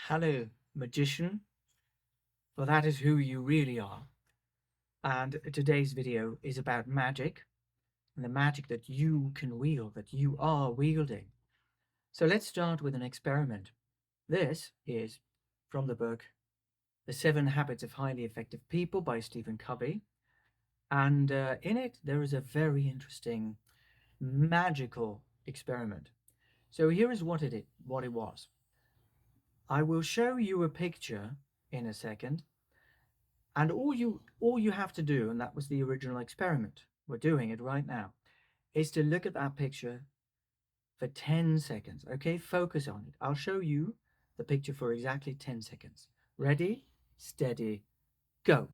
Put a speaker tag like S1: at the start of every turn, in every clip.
S1: Hello, magician, for that is who you really are. And today's video is about magic and the magic that you can wield, that you are wielding. So let's start with an experiment. This is from the book The 7 Habits of Highly Effective People by Steven Covey. And in it, there is a very interesting magical experiment. So here is what it was. I will show you a picture in a second. And all you have to do, and that was the original experiment, we're doing it right now, is to look at that picture for 10 seconds. Okay, focus on it. I'll show you the picture for exactly 10 seconds. Ready, steady, go.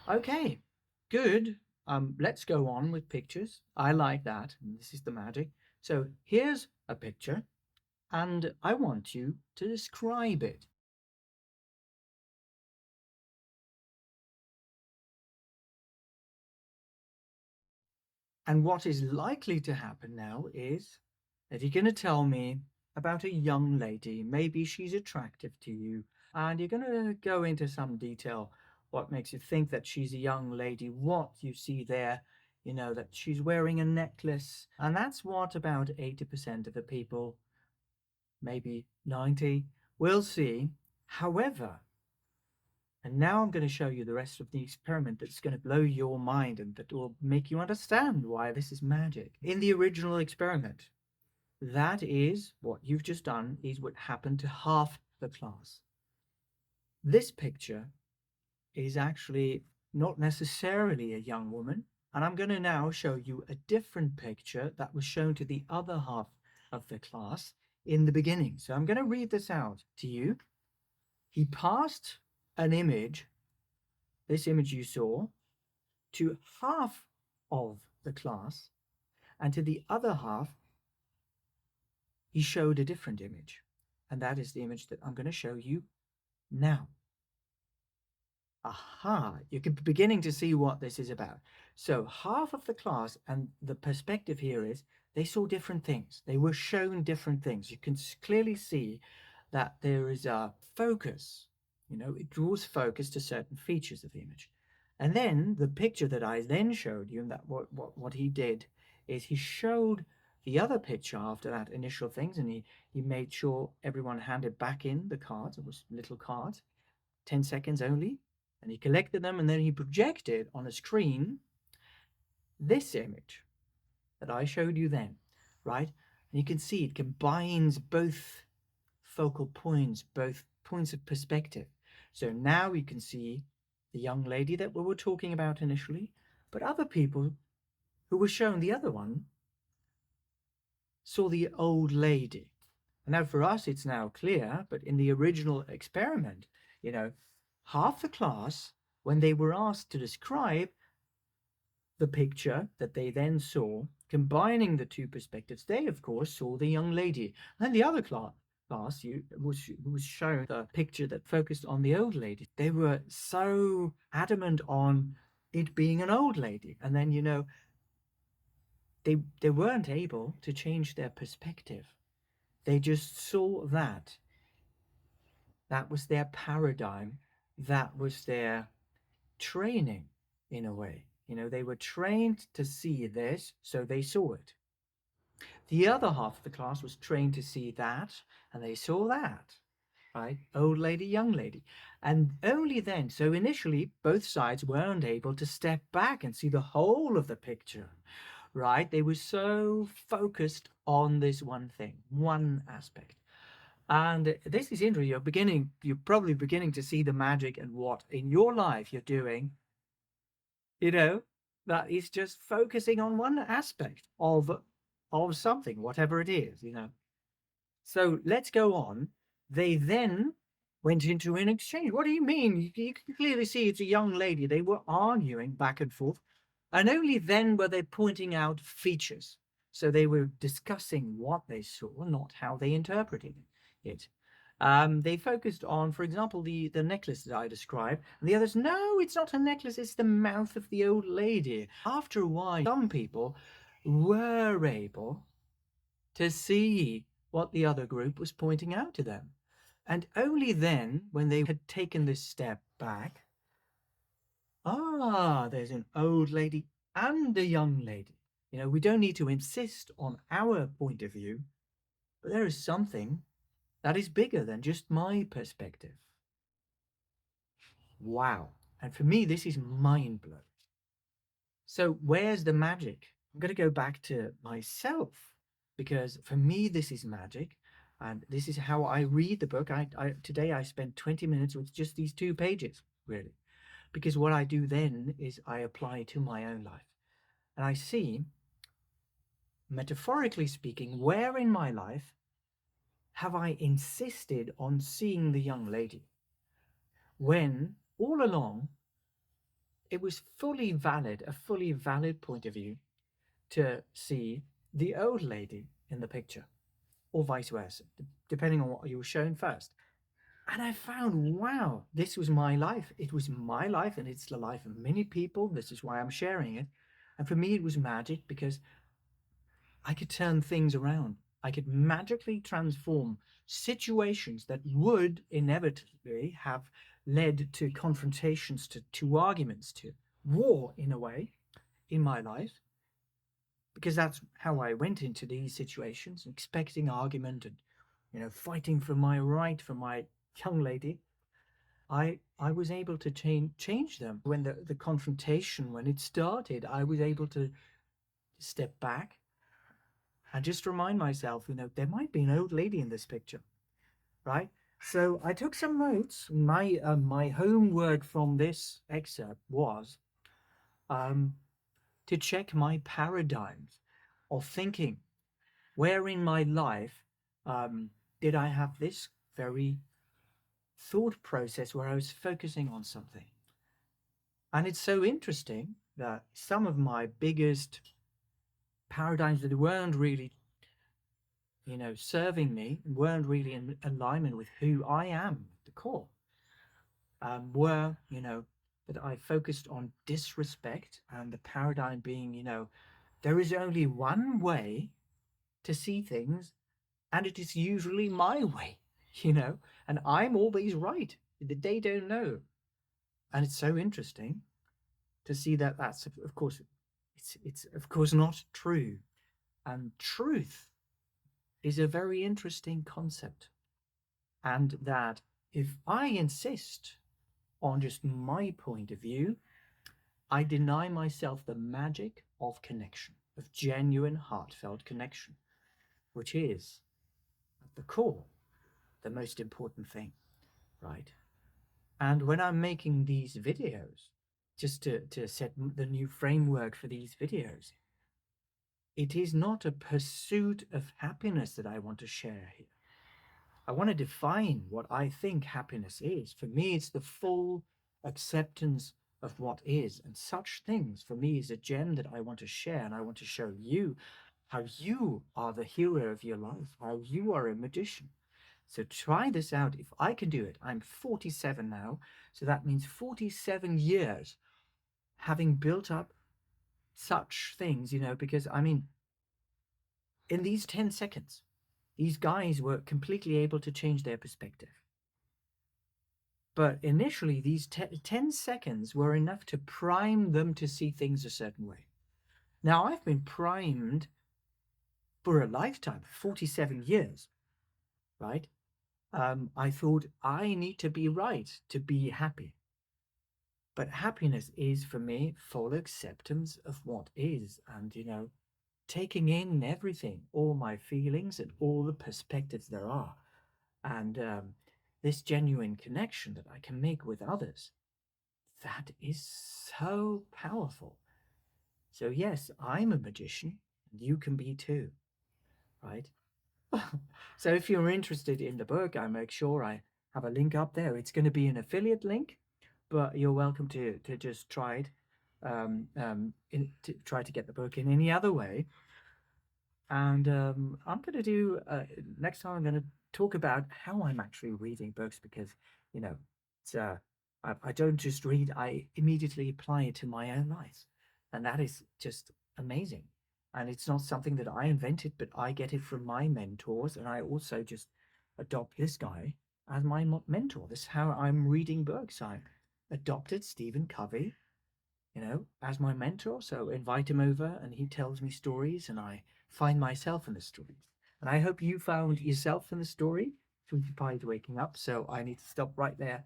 S1: Okay, good. Let's go on with pictures. I like that. This is the magic. So here's a picture, and I want you to describe it. And what is likely to happen now is that you're going to tell me about a young lady. Maybe she's attractive to you, and you're going to go into some detail. What makes you think that she's a young lady? What you see there, that she's wearing a necklace. And that's what about 80% of the people, maybe 90, will see. However, and now I'm going to show you the rest of the experiment that's going to blow your mind and that will make you understand why this is magic. In the original experiment, that is what you've just done, is what happened to half the class. This picture is actually not necessarily a young woman, and I'm going to now show you a different picture that was shown to the other half of the class in the beginning. So I'm going to read this out to you. He passed an image, this image you saw, to half of the class, and to the other half he showed a different image, and that is the image that I'm going to show you now. Aha, you're beginning to see what this is about. So half of the class, and the perspective here is they saw different things. They were shown different things. You can clearly see that there is a focus. It draws focus to certain features of the image. And then the picture that I then showed you, and that what he did is he showed the other picture after that initial things, and he made sure everyone handed back in the cards. It was little cards, 10 seconds only, and he collected them, and then he projected on a screen this image that I showed you then, right? And you can see it combines both focal points, both points of perspective. So now you can see the young lady that we were talking about initially, but other people who were shown the other one saw the old lady. And now for us, it's now clear, but in the original experiment, half the class, when they were asked to describe the picture that they then saw, combining the two perspectives, they, of course, saw the young lady. And the other class was shown the picture that focused on the old lady. They were so adamant on it being an old lady. And then, they weren't able to change their perspective. They just saw that. That was their paradigm. That was their training, in a way. They were trained to see this, so they saw it. The other half of the class was trained to see that, and they saw that, right? Old lady, young lady. And only then, so initially, both sides weren't able to step back and see the whole of the picture, right? They were so focused on this one thing, one aspect. And this is interesting. You're probably beginning to see the magic and what in your life you're doing, that is just focusing on one aspect of something, whatever it is. So let's go on. They then went into an exchange. What do you mean? You can clearly see it's a young lady. They were arguing back and forth, and only then were they pointing out features. So they were discussing what they saw, not how they interpreted it. They focused on, for example, the necklace that I described. And the others, no, it's not a necklace, it's the mouth of the old lady. After a while, some people were able to see what the other group was pointing out to them. And only then, when they had taken this step back, there's an old lady and a young lady. We don't need to insist on our point of view, but there is something that is bigger than just my perspective. Wow. And for me, this is mind blowing. So, where's the magic? I'm going to go back to myself because for me, this is magic. And this is how I read the book. Today I spent 20 minutes with just these 2 pages, really. Because what I do then is I apply to my own life. And I see, metaphorically speaking, where in my life have I insisted on seeing the young lady when all along it was a fully valid point of view to see the old lady in the picture, or vice versa, depending on what you were shown first. And I found, wow, this was my life. It was my life, and it's the life of many people. This is why I'm sharing it. And for me, it was magic because I could turn things around. I could magically transform situations that would inevitably have led to confrontations, to arguments, to war in a way in my life, because that's how I went into these situations, expecting argument and fighting for my right, for my young lady. I was able to change them when the confrontation, when it started. I was able to step back and just remind myself, there might be an old lady in this picture, right? So I took some notes. My homework from this excerpt was to check my paradigms of thinking. Where in my life did I have this very thought process where I was focusing on something? And it's so interesting that some of my biggest paradigms that weren't really, serving me, weren't really in alignment with who I am at the core, were, that I focused on disrespect, and the paradigm being, there is only one way to see things, and it is usually my way, and I'm always right. They don't know. And it's so interesting to see that that's, of course, it's of course not true. And truth is a very interesting concept. And that if I insist on just my point of view, I deny myself the magic of connection, of genuine, heartfelt connection, which is, at the core, the most important thing, right? And when I'm making these videos, just to set the new framework for these videos, it is not a pursuit of happiness that I want to share here. I want to define what I think happiness is. For me, it's the full acceptance of what is. And such things, for me, is a gem that I want to share. And I want to show you how you are the hero of your life, how you are a magician. So try this out. If I can do it, I'm 47 now. So that means 47 years having built up such things, because I mean, in these 10 seconds, these guys were completely able to change their perspective. But initially, these 10 seconds were enough to prime them to see things a certain way. Now, I've been primed for a lifetime, 47 years, right? I thought I need to be right to be happy. But happiness is, for me, full acceptance of what is, and, taking in everything, all my feelings and all the perspectives there are. And this genuine connection that I can make with others, that is so powerful. So yes, I'm a magician, and you can be too, right? So if you're interested in the book, I make sure I have a link up there. It's going to be an affiliate link, but you're welcome to just try it, to try to get the book in any other way. And I'm going to do next time. I'm going to talk about how I'm actually reading books because, you know, it's, I don't just read, I immediately apply it to my own life. And that is just amazing. And it's not something that I invented, but I get it from my mentors. And I also just adopt this guy as my mentor. This is how I'm reading books. I adopted Stephen Covey, as my mentor. So invite him over and he tells me stories and I find myself in the stories. And I hope you found yourself in the story. Sweetie Pie is waking up, so I need to stop right there.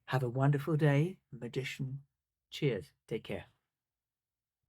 S1: Have a wonderful day, magician. Cheers. Take care.